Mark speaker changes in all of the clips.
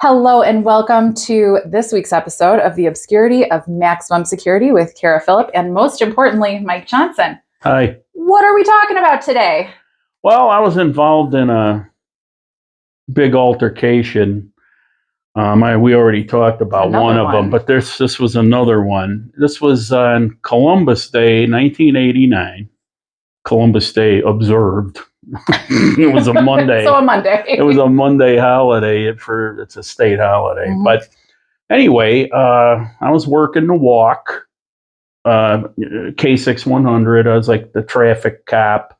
Speaker 1: Hello and welcome to this week's episode of the Obscurity of Maximum Security with Kara Phillip and most importantly, Mike Johnson.
Speaker 2: Hi.
Speaker 1: What are we talking about today?
Speaker 2: Well, I was involved in a big altercation. We already talked about one of them, but this was another one. This was on Columbus Day, 1989. Columbus Day observed. It was a Monday.
Speaker 1: So a Monday.
Speaker 2: It was a Monday holiday. It's a state holiday. Mm-hmm. But anyway, I was working the walk, K6100. I was like the traffic cop.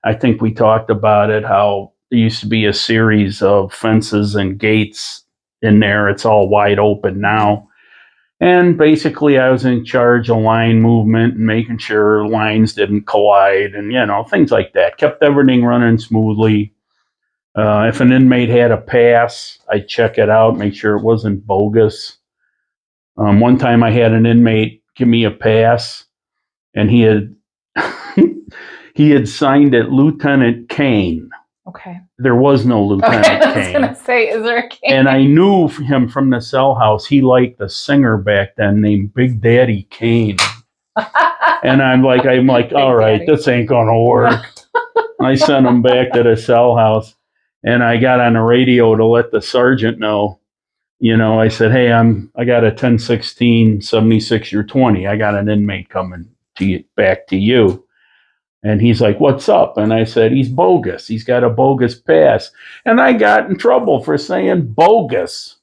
Speaker 2: I think we talked about it, how there used to be a series of fences and gates in there. It's all wide open now. And basically, I was in charge of line movement and making sure lines didn't collide and, things like that. Kept everything running smoothly. If an inmate had a pass, I'd check it out, make sure it wasn't bogus. One time I had an inmate give me a pass, and he had he had signed it Lieutenant Kane.
Speaker 1: Okay.
Speaker 2: There was no Lieutenant Kane.
Speaker 1: I was going to say, is there a Kane?
Speaker 2: And I knew him from the cell house. He liked a singer back then named Big Daddy Kane. And I'm like, all right, this ain't going to work. I sent him back to the cell house, and I got on the radio to let the sergeant know. I said, hey, I got a 1016 76-20. I got an inmate coming back to you. And he's like, what's up? And I said, he's bogus. He's got a bogus pass. And I got in trouble for saying bogus.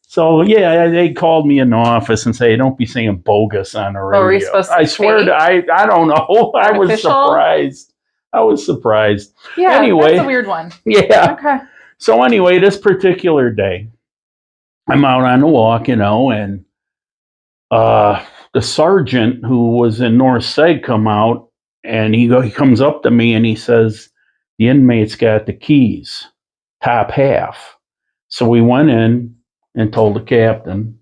Speaker 2: So, yeah, they called me in the office and say, don't be saying bogus on the radio.
Speaker 1: Were you supposed to
Speaker 2: I swear to I don't know. I was surprised.
Speaker 1: Yeah,
Speaker 2: anyway,
Speaker 1: that's a weird one.
Speaker 2: Yeah.
Speaker 1: Okay.
Speaker 2: So anyway, this particular day, I'm out on the walk, and the sergeant who was in North Seg come out, and he comes up to me and he says, the inmate's got the keys, top half. So we went in and told the captain.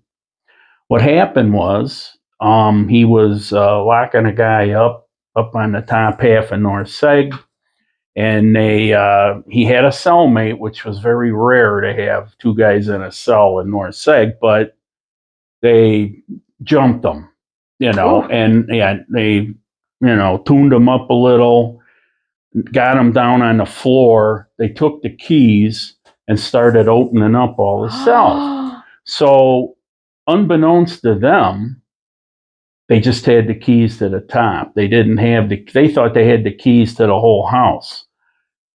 Speaker 2: What happened was he was locking a guy up on the top half of North Seg, and he had a cellmate, which was very rare to have two guys in a cell in North Seg, but they jumped him. And they, tuned him up a little, got him down on the floor. They took the keys and started opening up all the cells. So, unbeknownst to them, they just had the keys to the top. They didn't have they thought they had the keys to the whole house.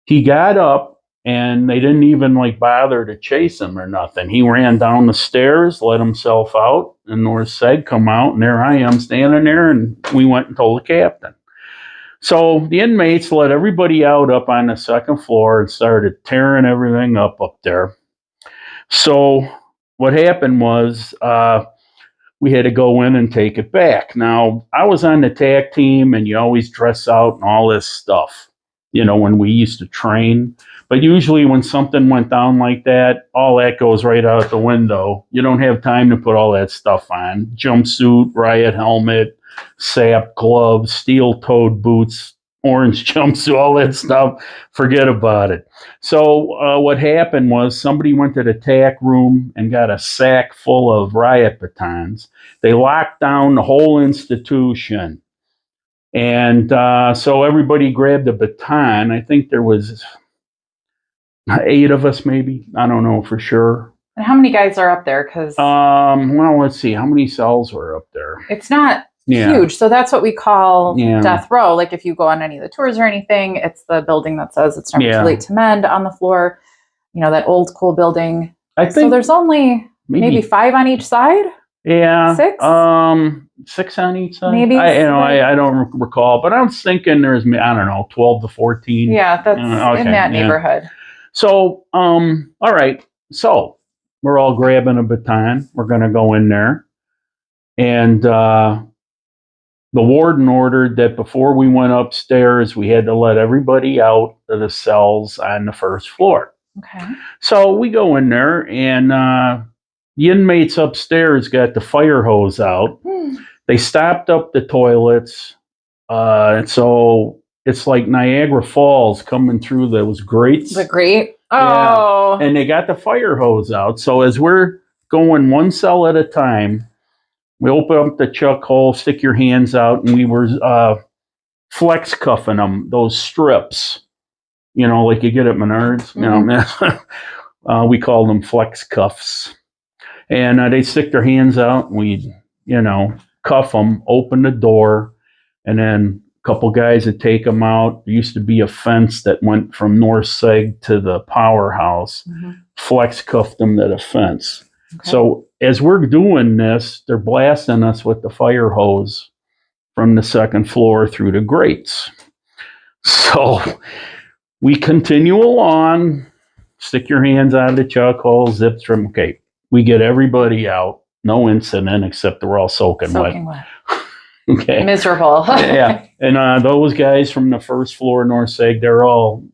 Speaker 2: He got up, and they didn't even bother to chase him or nothing. He ran down the stairs, let himself out, and North Seg come out, and there I am standing there, and we went and told the captain. So the inmates let everybody out up on the second floor and started tearing everything up there. So what happened was we had to go in and take it back. Now, I was on the TAC team, and you always dress out and all this stuff, when we used to train. But usually when something went down like that, all that goes right out the window. You don't have time to put all that stuff on. Jumpsuit, riot helmet, SAP gloves, steel-toed boots, orange jumpsuit, all that stuff. Forget about it. So what happened was somebody went to the TAC room and got a sack full of riot batons. They locked down the whole institution. And so everybody grabbed a baton. I think there was 8 of us, maybe. I don't know for sure.
Speaker 1: And how many guys are up there?
Speaker 2: Well, let's see. How many cells were up there?
Speaker 1: It's not huge. So that's what we call Death Row. Like if you go on any of the tours or anything, it's the building that says it's never too late to mend on the floor. That old school building. I think so. There's only maybe 5 on each side.
Speaker 2: Yeah.
Speaker 1: 6?
Speaker 2: 6 on each side.
Speaker 1: Maybe.
Speaker 2: I don't recall, but I was thinking there's 12 to 14.
Speaker 1: Yeah, that's in that neighborhood.
Speaker 2: So, all right. So we're all grabbing a baton. We're going to go in there. And the warden ordered that before we went upstairs, we had to let everybody out of the cells on the first floor.
Speaker 1: Okay. So
Speaker 2: we go in there, and the inmates upstairs got the fire hose out. They stopped up the toilets. So it's like Niagara Falls coming through those grates.
Speaker 1: The grate? Oh.
Speaker 2: Yeah. And they got the fire hose out. So as we're going one cell at a time, we open up the chuck hole, stick your hands out, and we were flex cuffing them, those strips, like you get at Menards. We call them flex cuffs. And they stick their hands out, and we, cuff them, open the door, and then a couple guys would take them out. There used to be a fence that went from North Seg to the powerhouse. Flex cuffed them to the fence. Okay. So as we're doing this, they're blasting us with the fire hose from the second floor through the grates. So we continue along, stick your hands out of the chuck hole, zips from, okay, we get everybody out, no incident, except we're all soaking wet. Okay.
Speaker 1: Miserable.
Speaker 2: Yeah. And those guys from the first floor, North Seg, they're all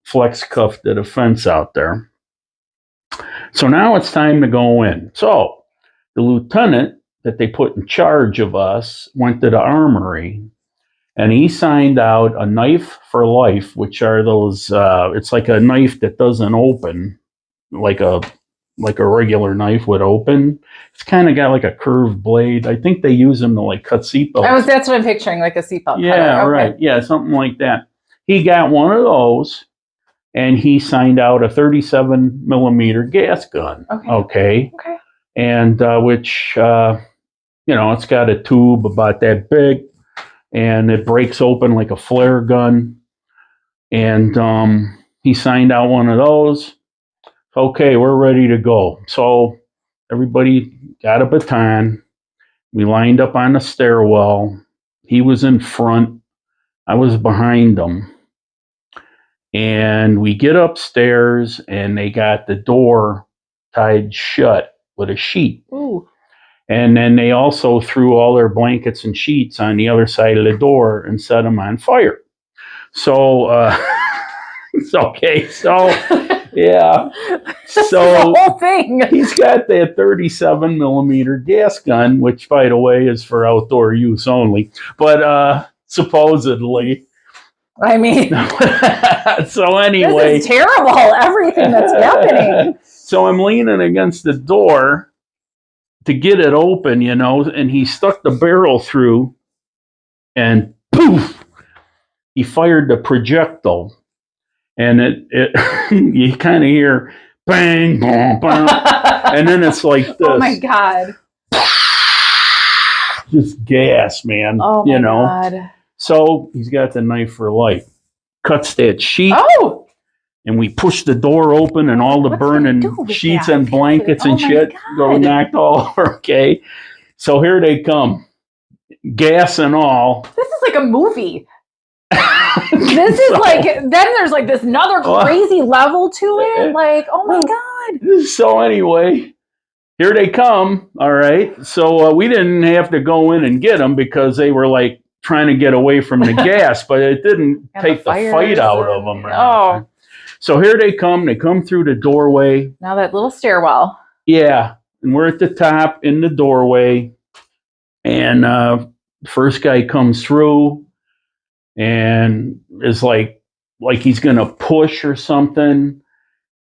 Speaker 2: flex cuffed to the fence out there. So now it's time to go in. So the lieutenant that they put in charge of us went to the armory, and he signed out a knife for life, which are those, it's like a knife that doesn't open like a regular knife would open. It's kind of got like a curved blade. I think they use them to like cut seatbelts.
Speaker 1: That's what I'm picturing, like a seatbelt.
Speaker 2: Yeah, okay. Right. Yeah, something like that. He got one of those, and he signed out a 37 millimeter gas gun. Okay. And which, it's got a tube about that big, and it breaks open like a flare gun. And he signed out one of those. Okay, we're ready to go. So everybody got a baton. We lined up on the stairwell. He was in front. I was behind him. And we get upstairs, and they got the door tied shut with a sheet.
Speaker 1: Ooh.
Speaker 2: And then they also threw all their blankets and sheets on the other side of the door and set them on fire. So, it's okay. So, yeah. So
Speaker 1: the whole thing.
Speaker 2: He's got that 37 millimeter gas gun, which, by the way, is for outdoor use only. But supposedly.
Speaker 1: I mean,
Speaker 2: so anyway,
Speaker 1: this is terrible. Everything that's happening.
Speaker 2: So I'm leaning against the door to get it open, and he stuck the barrel through, and poof, he fired the projectile, and it you kind of hear bang, boom, bang, and then it's like this.
Speaker 1: Oh my God!
Speaker 2: Just gas, man.
Speaker 1: Oh my God.
Speaker 2: So he's got the knife for life. Cuts that sheet.
Speaker 1: Oh!
Speaker 2: And we push the door open, and all the burning sheets and blankets and shit go knocked all over. Okay. So here they come. Gas and all.
Speaker 1: This is like a movie. This is like, then there's like this another crazy level to it. Like, oh my God.
Speaker 2: So anyway, here they come. All right. So we didn't have to go in and get them because they were like, trying to get away from the gas, but it didn't take the fight out of them.
Speaker 1: Oh.
Speaker 2: So here they come. They come through the doorway.
Speaker 1: Now that little stairwell.
Speaker 2: Yeah. And we're at the top in the doorway. And the first guy comes through and is like he's going to push or something.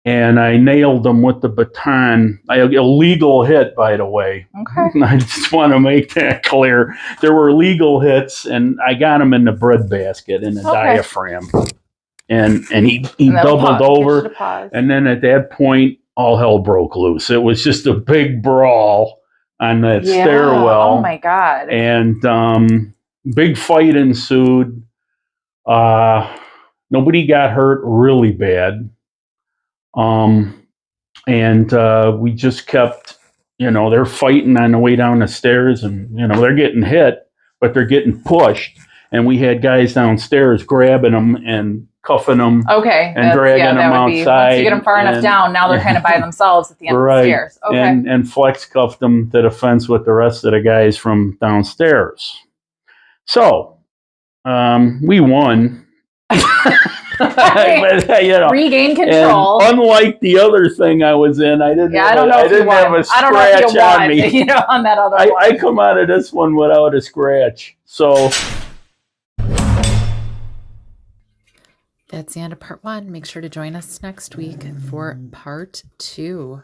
Speaker 2: And I nailed him with the baton. Illegal hit, by the way.
Speaker 1: Okay.
Speaker 2: I just want to make that clear. There were legal hits, and I got him in the breadbasket in the diaphragm. And he doubled over. And then at that point, all hell broke loose. It was just a big brawl on that stairwell.
Speaker 1: Oh, my God.
Speaker 2: And big fight ensued. Nobody got hurt really bad. And we just kept, they're fighting on the way down the stairs, and, they're getting hit, but they're getting pushed. And we had guys downstairs grabbing them and cuffing them.
Speaker 1: Okay.
Speaker 2: And dragging them outside.
Speaker 1: Once you get them far enough down, now they're kind of by themselves at the end of the stairs. Okay.
Speaker 2: And flex cuffed them to the fence with the rest of the guys from downstairs. So, we won.
Speaker 1: Regain control.
Speaker 2: And unlike the other thing I was in, I didn't have a scratch on me.
Speaker 1: On that other one.
Speaker 2: I come out of this one without a scratch. So
Speaker 1: That's the end of part 1. Make sure to join us next week for part 2.